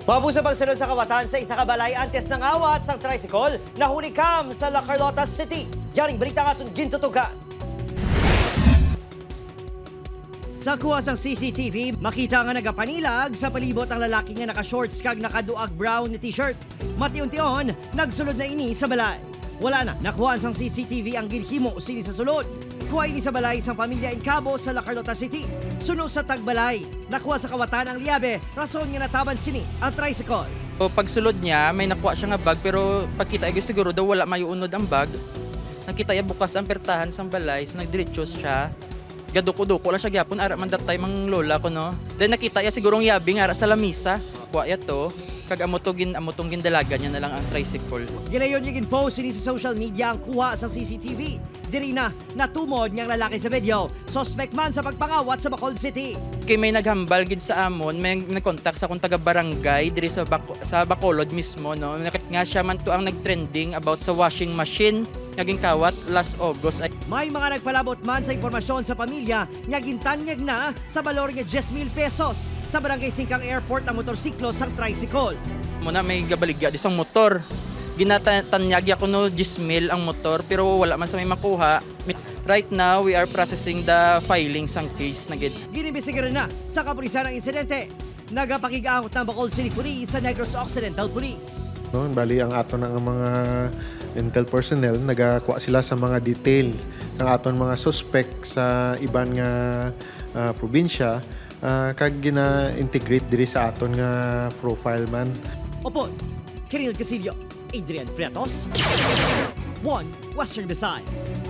Mabuso pagsunod sa kawatan sa isa ka balay antes ng awat sa tricycle na huli kam sa La Carlota City. Yaring balita nga itong gintutugan. Sa kuha sang CCTV, makita nga nagapanilag sa palibot ang lalaki nga naka-shorts kag nakaduag brown na t-shirt. Matiun-tion, nagsulod na ini sa balay. Wala na, nakuhaan sang CCTV ang ginhimo sini sa sulod. Kuha ini sa balay sang pamilya in Cabo sa La Carlota City. Suno sa Tagbalay, nakuha sa kawatan ang liabe, rason nga nataban sini ang tricycle. So, pagsulod niya, may nakuha siya nga bag pero pagkita ay siguro daw wala mayuunod ang bag. Nakita niya bukas ang pertahan sa balay, so nagdiretso siya. Gaduko-duko lang siya gyapon ara man that time ang lola ko no. Then nakita niya sigurong yabing ara sa lamisa. Kuha ya to, kag amotong gindalaga niya na lang ang tricycle. Ginayon yung in-post sini sa social media ang kuha sa CCTV. Diri na natumod niyang lalaki sa video. Suspect man sa pagpangawat sa Bacolod City. Kay may naghambal gid sa amon, may nag-contact sa akong taga-barangay diri sa Bacolod mismo no. Nakit nga siya man to ang nag-trending about sa washing machine naging kawat last August. May mga nagpalabot man sa impormasyon sa pamilya nga gintanyag na sa balor nga 10,000 pesos sa Barangay Singkang Airport ang motorsiklo sang tricycle. Muna may gabaligya di sang motor. Ginatanyag ko no 10,000 ang motor pero wala man sa may makuha. Right now, we are processing the filing sang case na gid. Ginibisigaran na sa kapulisan ang insidente. Nagapakig-angot ng Bacolod City Police sa Negros Occidental Police. No, bali ang aton ng mga intel personnel nagakuha sila sa mga detail ng aton mga suspect sa iban nga probinsya kag gina-integrate diri sa aton nga profile man. Opo, Kiril Casillo, Adrian Pretos, 1 Western Visayas.